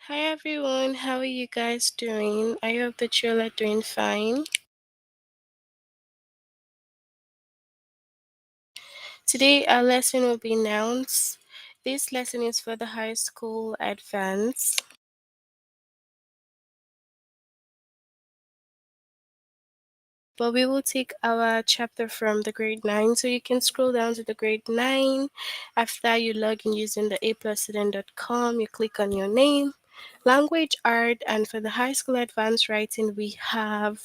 Hi everyone, how are you guys doing? I hope that you're all doing fine. Today our lesson will be nouns. This lesson is for the high school advance. But we will take our chapter from the grade 9. So you can scroll down to the grade 9. After you log in using the aplusstudent.com, you click on your name, language art, and for the high school advanced writing, we have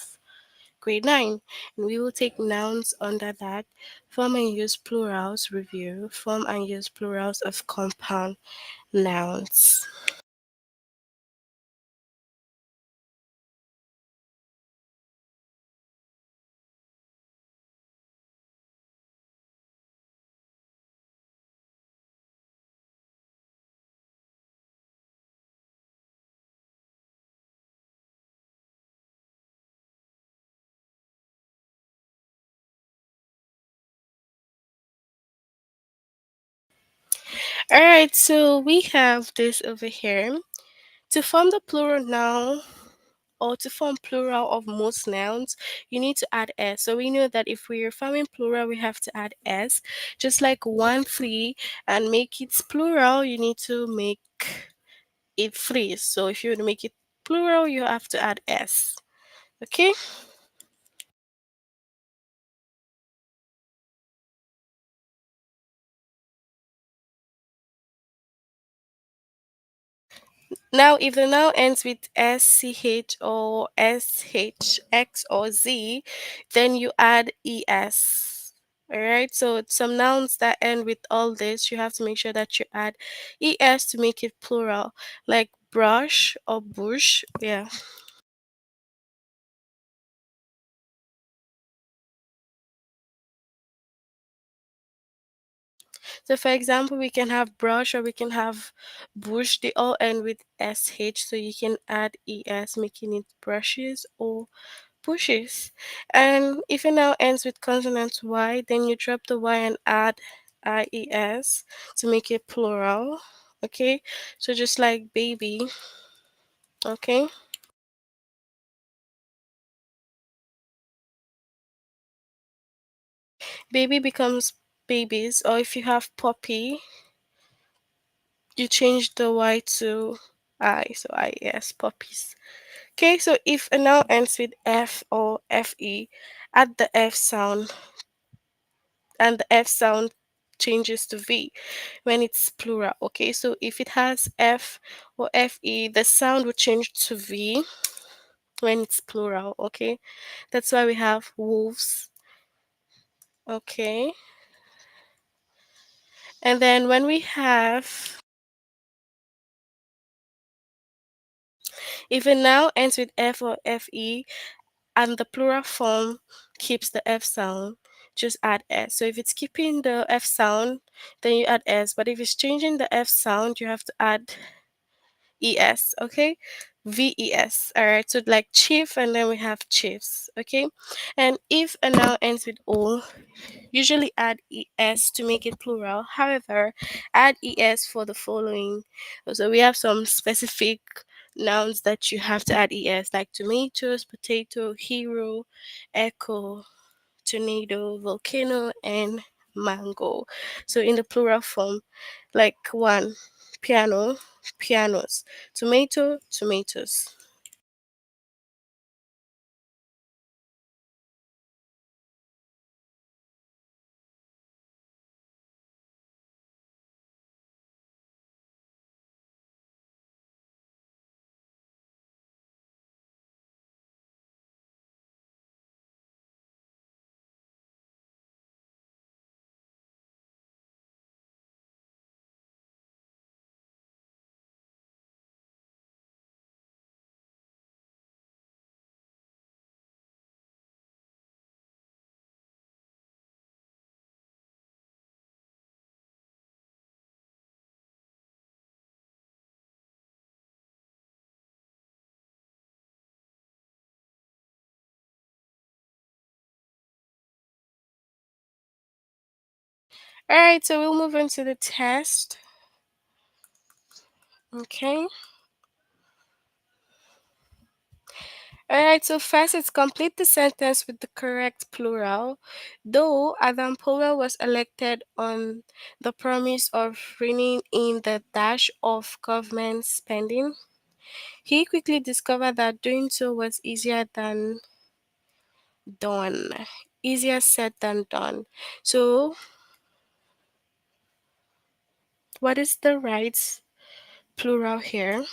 grade 9, and we will take nouns under that. Form and use plurals review. Form and use plurals of compound nouns. All right, so we have this over here. To form the plural noun or to form plural of most nouns, you need to add s. So we know that if we're forming plural, we have to add s. Just like 1 3 and make it plural, you need to make it 3. So if you want to make it plural, you have to add s. Okay? Now, if the noun ends with sch or shx or z, then you add es. All right. So some nouns that end with all this, you have to make sure that you add es to make it plural, like brush or bush. Yeah. So for example, we can have brush or we can have bush. They all end with sh, so you can add es, making it brushes or pushes. And if it now ends with consonant Y, then you drop the Y and add IES to make it plural. Okay, so just like baby. Okay, baby becomes babies, or if you have puppy, you change the Y to I, so IES, puppies. Okay, so if a noun ends with F or FE, add the F sound, and the F sound changes to V when it's plural. Okay, so if it has F or FE, the sound will change to V when it's plural. Okay, that's why we have wolves. Okay, and then when we have, if it now ends with F or FE and the plural form keeps the F sound, just add S. So if it's keeping the F sound, then you add S. But if it's changing the F sound, you have to add ES, okay? VES. All right, so like chief, and then we have chiefs, okay? And if a noun ends with O, usually add ES to make it plural. However, add ES for the following. So we have some specific nouns that you have to add ES, like tomatoes, potato, hero, echo, tornado, volcano, and mango. So in the plural form, like one, piano, pianos, tomato, tomatoes. All right, so we'll move on to the test. Okay. Alright, so first it's complete the sentence with the correct plural. Though Adam Powell was elected on the promise of reining in the dash of government spending, he quickly discovered that doing so was easier than done. Easier said than done. So, what is the right plural here?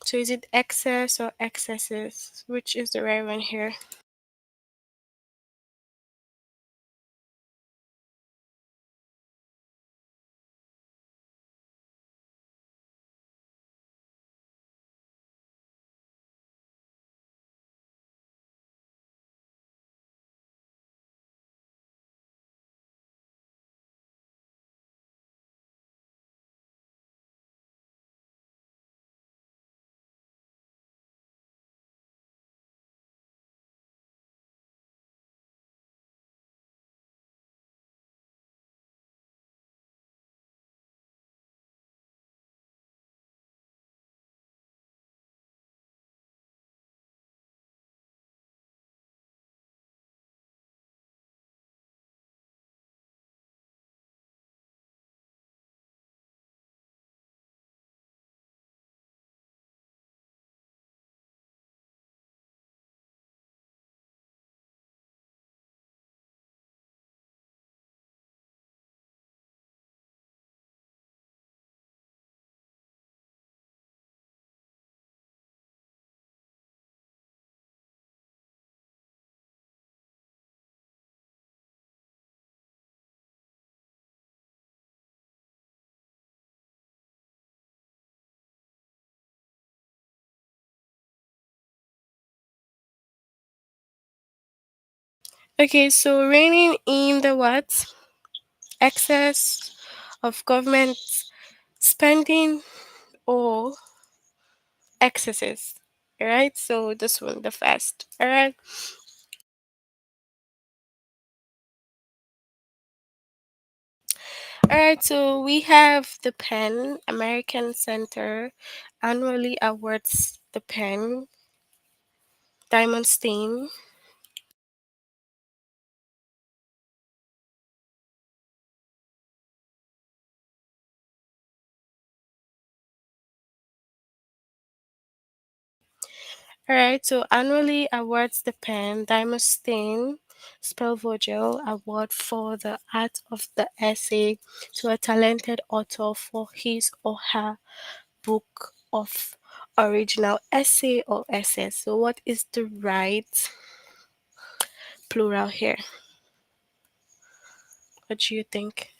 So, is it excess or excesses? Which is the right one here? Okay, so reining in the what? Excess of government spending or excesses. Alright, so this one, the first. Alright. Alright, so we have the pen. American Center annually awards the pen Diamond Stain. Alright, so annually awards the pen Diamond Stain Spellvogel Award for the art of the essay to a talented author for his or her book of original essay or essays. So, what is the right plural here? What do you think?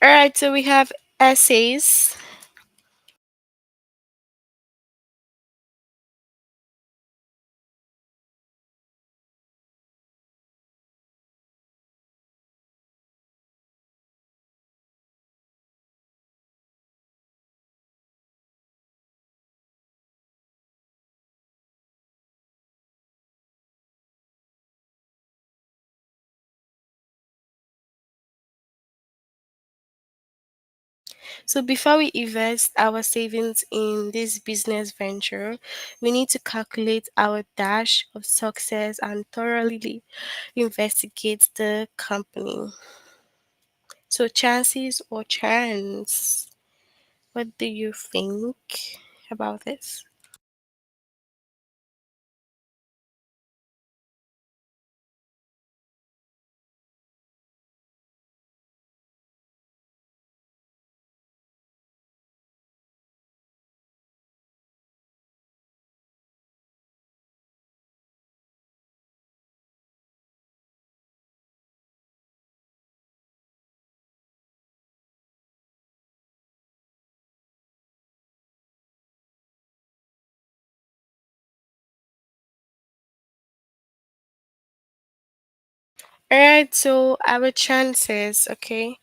All right, so we have essays. So before we invest our savings in this business venture, we need to calculate our dash of success and thoroughly investigate the company. So chances or chance, what do you think about this? Alright, so our chances, okay?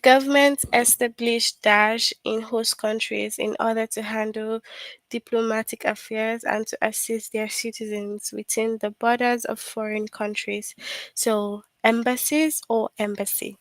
Governments establish dash in host countries in order to handle diplomatic affairs and to assist their citizens within the borders of foreign countries. So, embassies or embassy.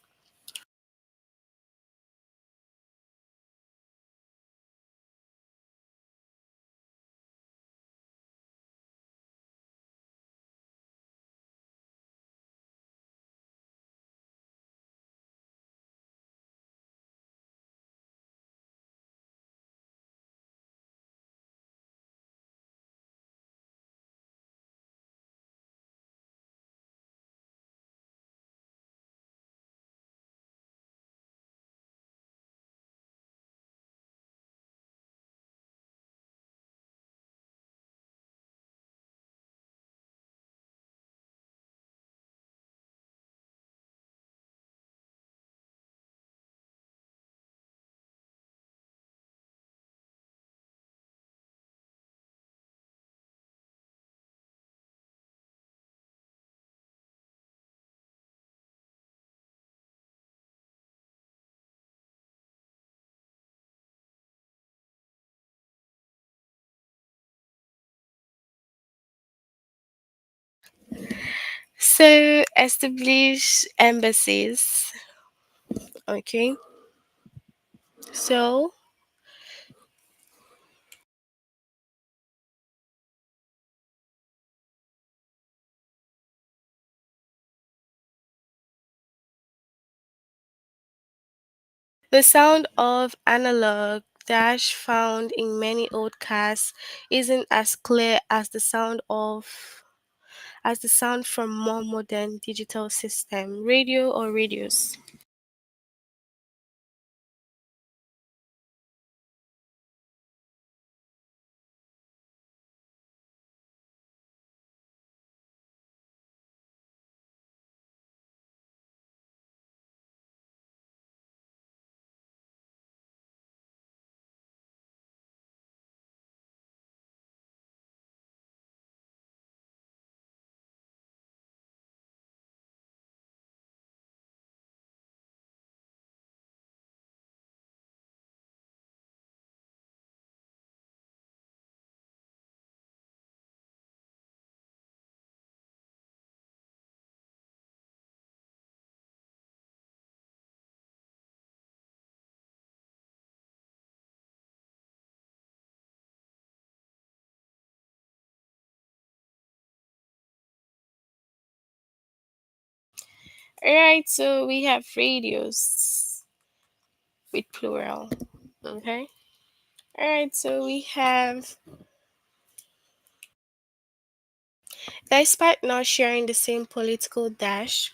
So, establish embassies. Okay. So, the sound of analog dash found in many old cars isn't as clear as the sound from more modern digital system, radio or radios. Alright, so we have radios with plural. Okay. Alright, so we have, despite not sharing the same political dash,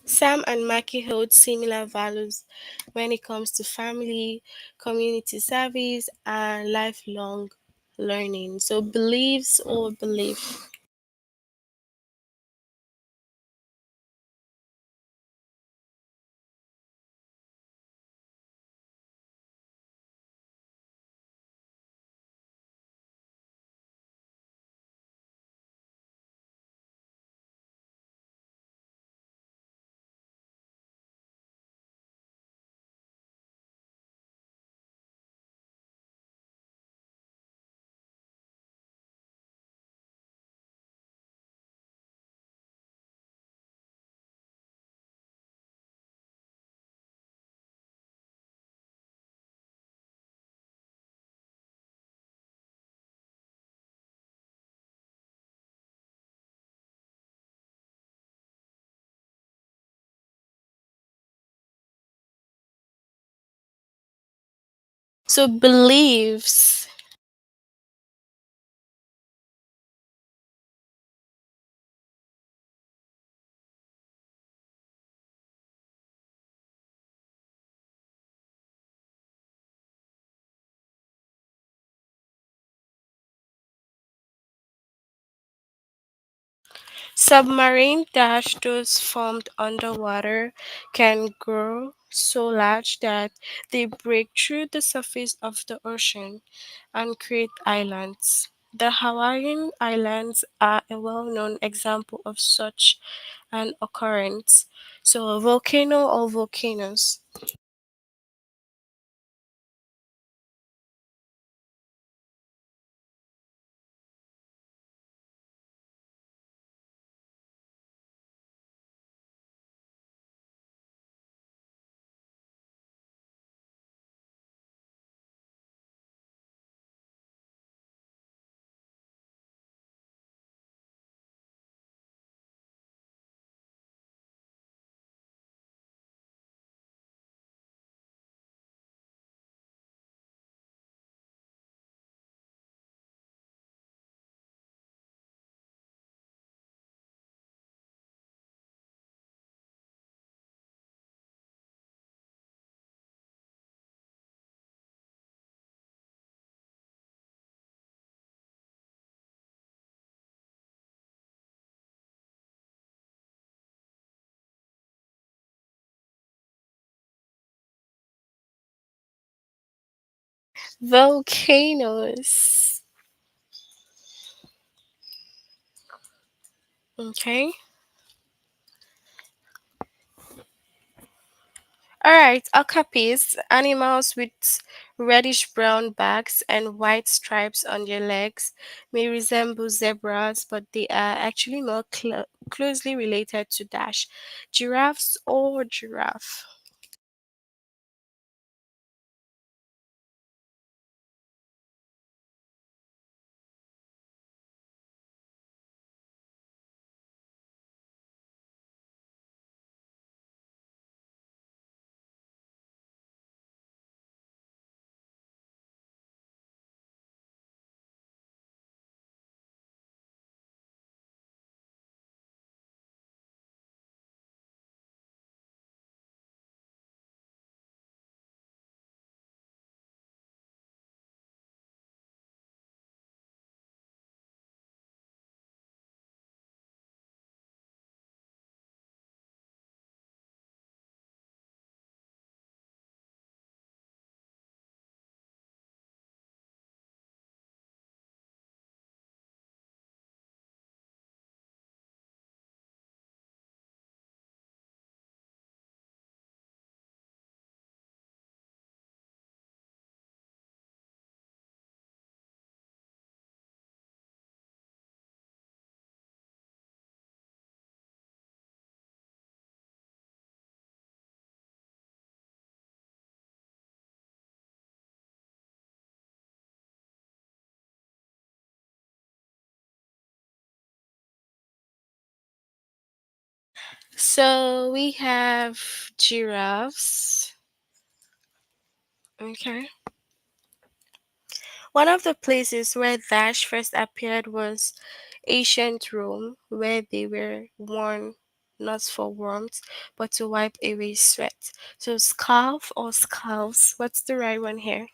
Sam and Maki hold similar values when it comes to family, community service, and lifelong learning. So, beliefs or belief. So, beliefs. Submarine dash those formed underwater can grow so large that they break through the surface of the ocean and create islands. The Hawaiian Islands are a well known example of such an occurrence. So, a volcano or volcanoes. Volcanoes. Okay. Alright, okapis, animals with reddish brown backs and white stripes on their legs, may resemble zebras, but they are actually more closely related to dash giraffes or giraffe. So we have giraffes. Okay. One of the places where Dash first appeared was ancient Rome, where they were worn not for warmth, but to wipe away sweat. So scarf or scarves, what's the right one here?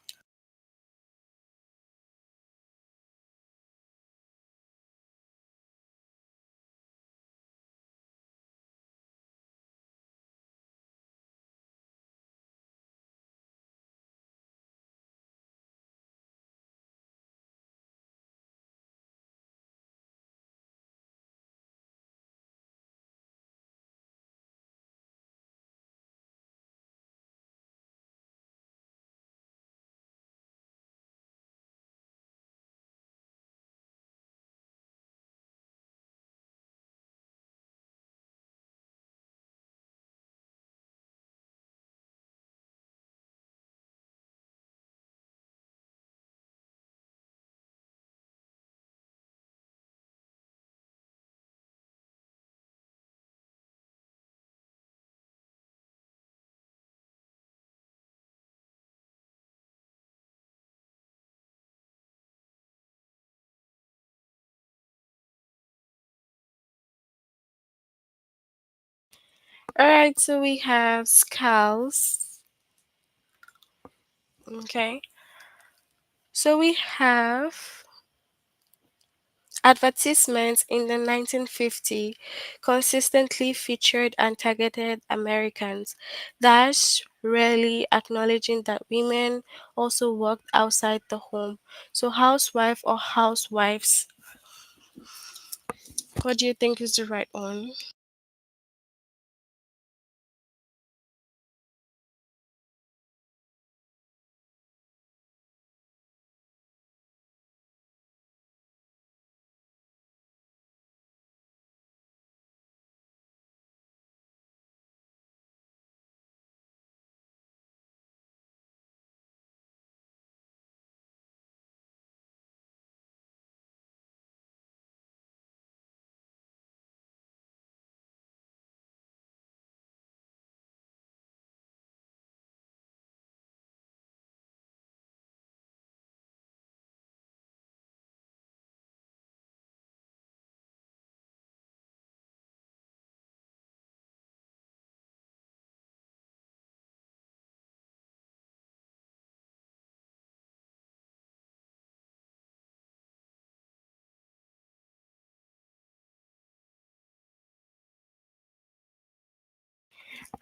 Alright, so we have skulls. Okay. So we have Advertisements in the 1950s consistently featured and targeted Americans, thus rarely acknowledging that women also worked outside the home. So, housewife or housewives, what do you think is the right one?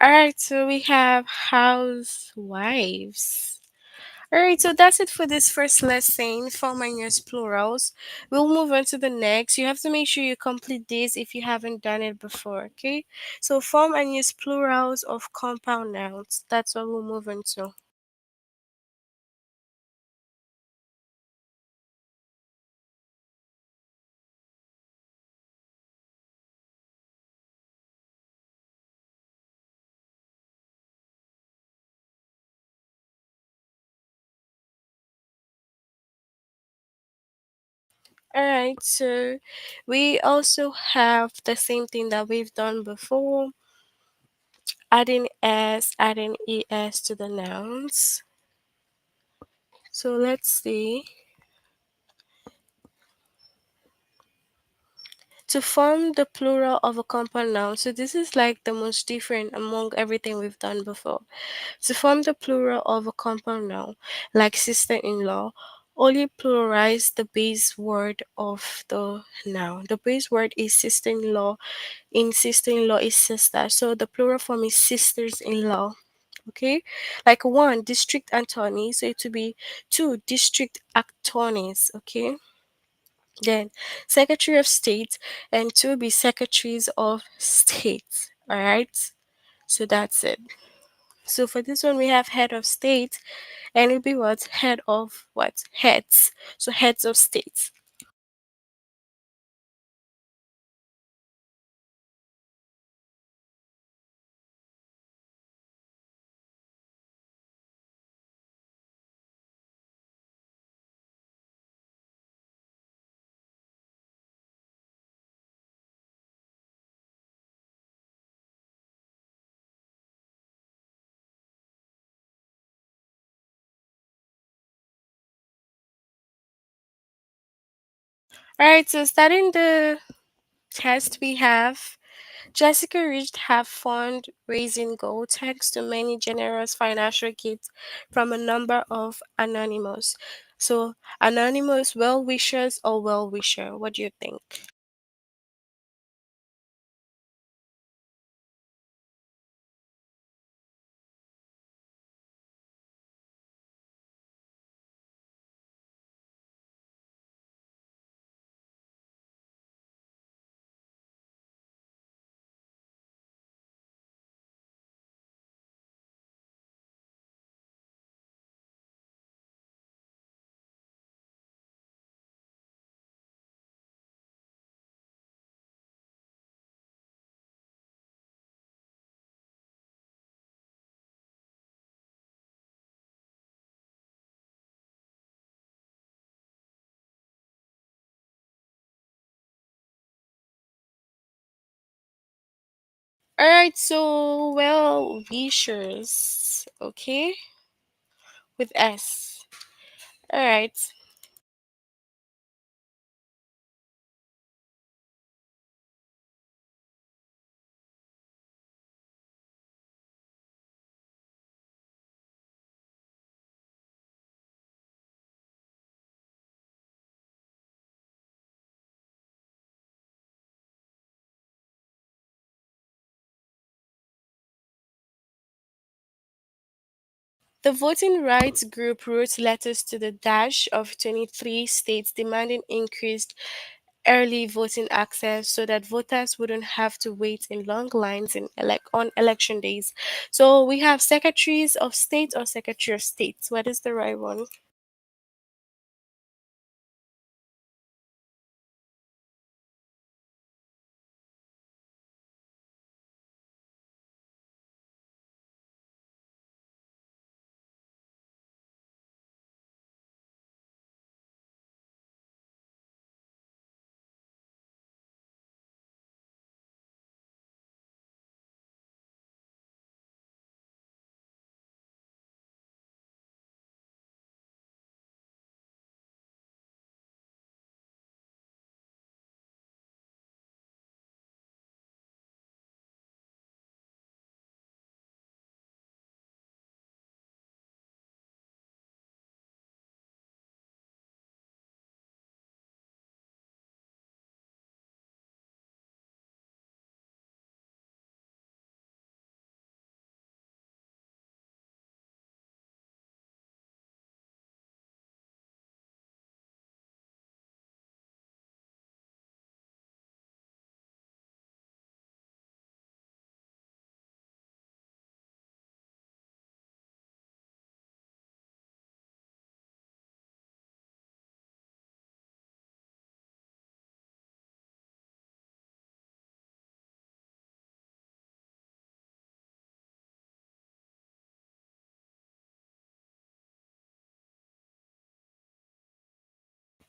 All right, so we have housewives. All right, so that's it for this first lesson, form and use plurals. We'll move on to the next. You have to make sure you complete this if you haven't done it before, okay? So form and use plurals of compound nouns. That's what we'll move on to. All right, so we also have the same thing that we've done before, adding s, adding es to the nouns. So let's see. To form the plural of a compound noun. So this is like the most different among everything we've done before. To form the plural of a compound noun, like sister-in-law, only pluralize the base word of the noun. The base word is sister-in-law. In sister-in-law is sister. So the plural form is sisters-in-law. Okay, like one district attorney, so it would be two district attorneys. Okay, then Secretary of State and to be Secretaries of State. All right. So that's it. So for this one we have head of state and it'll be what? Head of what? Heads. So heads of state. Alright, so starting the test we have Jessica reached her fundraising goal thanks to many generous financial gifts from a number of anonymous. So anonymous well wishers or well wisher, what do you think? All right, so well wishers, okay, with S. All right, The voting rights group wrote letters to the dash of 23 states demanding increased early voting access so that voters wouldn't have to wait in long lines on election days. So we have secretaries of state or secretary of states. What is the right one?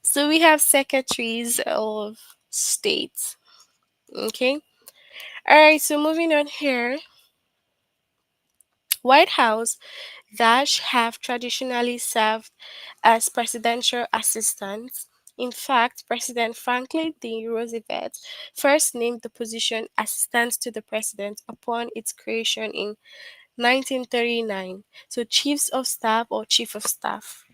So we have secretaries of state. Okay. All right. So moving on here, White House dash have traditionally served as presidential assistants. In fact, President Franklin D. Roosevelt first named the position assistant to the president upon its creation in 1939. So, chiefs of staff or chief of staff.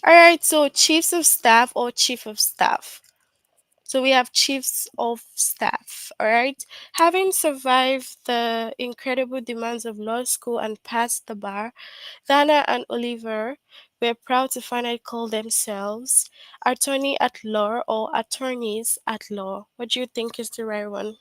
All right, so chiefs of staff or chief of staff. So we have chiefs of staff, all right? Having survived the incredible demands of law school and passed the bar, Dana and Oliver were proud to finally call themselves attorney at law or attorneys at law. What do you think is the right one?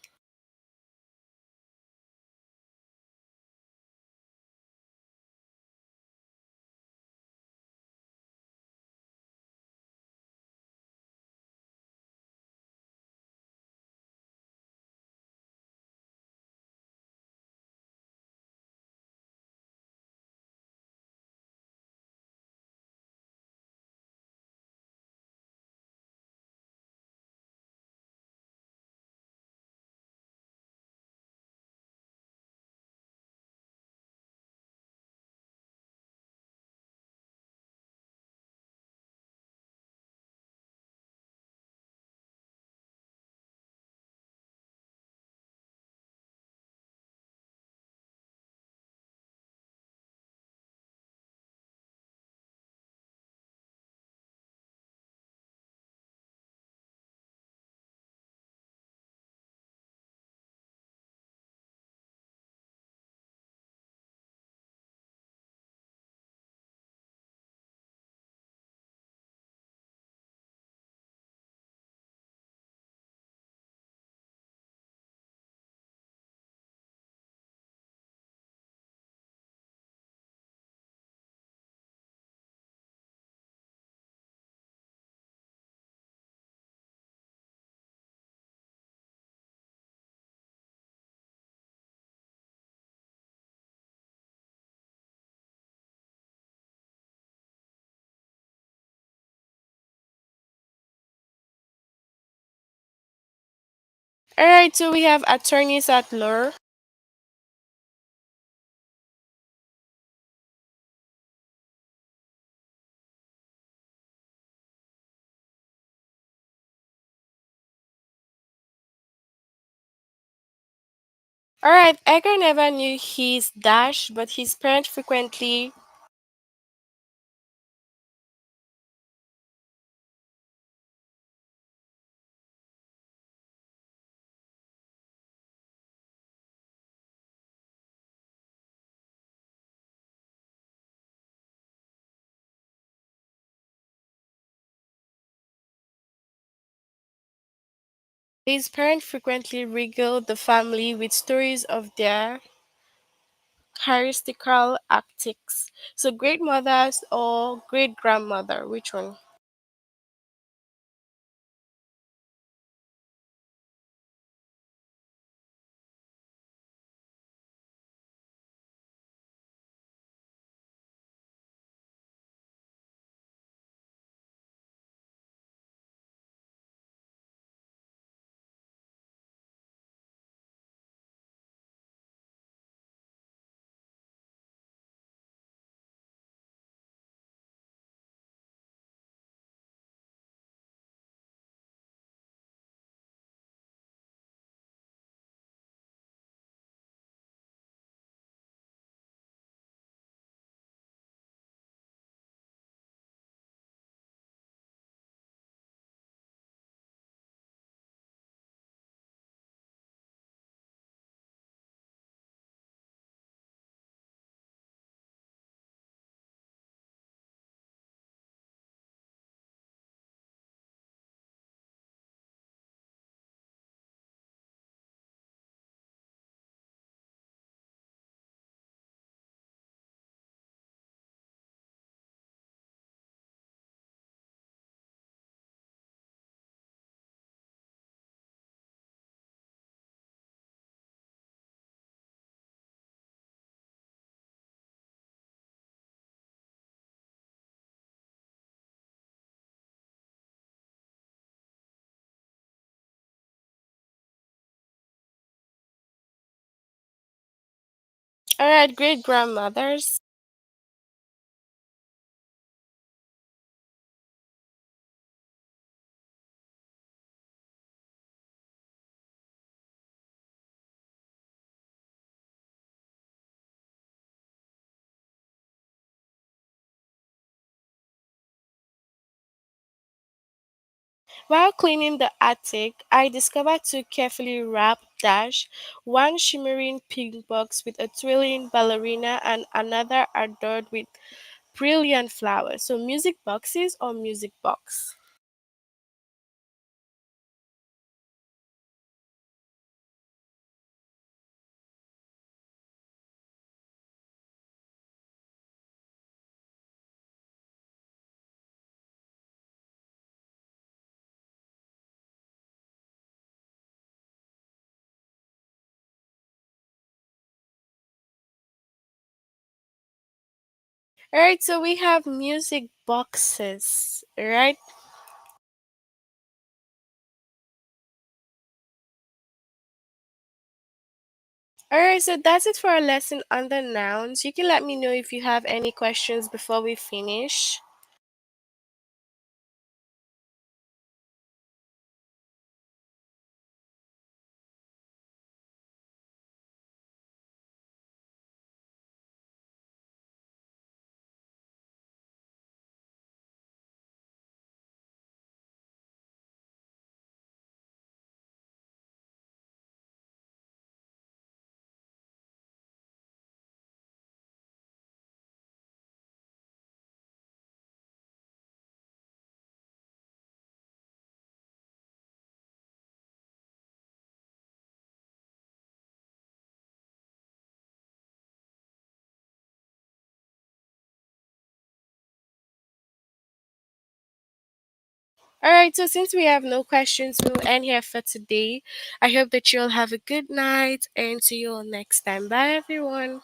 All right, so we have attorneys at law. All right, Edgar never knew his dash, but his parents frequently. His parents frequently regaled the family with stories of their hysterical antics. So, great mothers or great grandmother, which one? All right, great grandmothers. While cleaning the attic, I discovered two carefully wrapped dash, one shimmering pink box with a twirling ballerina and another adorned with brilliant flowers. So music boxes or music box? All right, so we have music boxes, right? All right, so that's it for our lesson on the nouns. You can let me know if you have any questions before we finish. All right, so since we have no questions, we'll end here for today. I hope that you'll have a good night and see you all next time. Bye, everyone.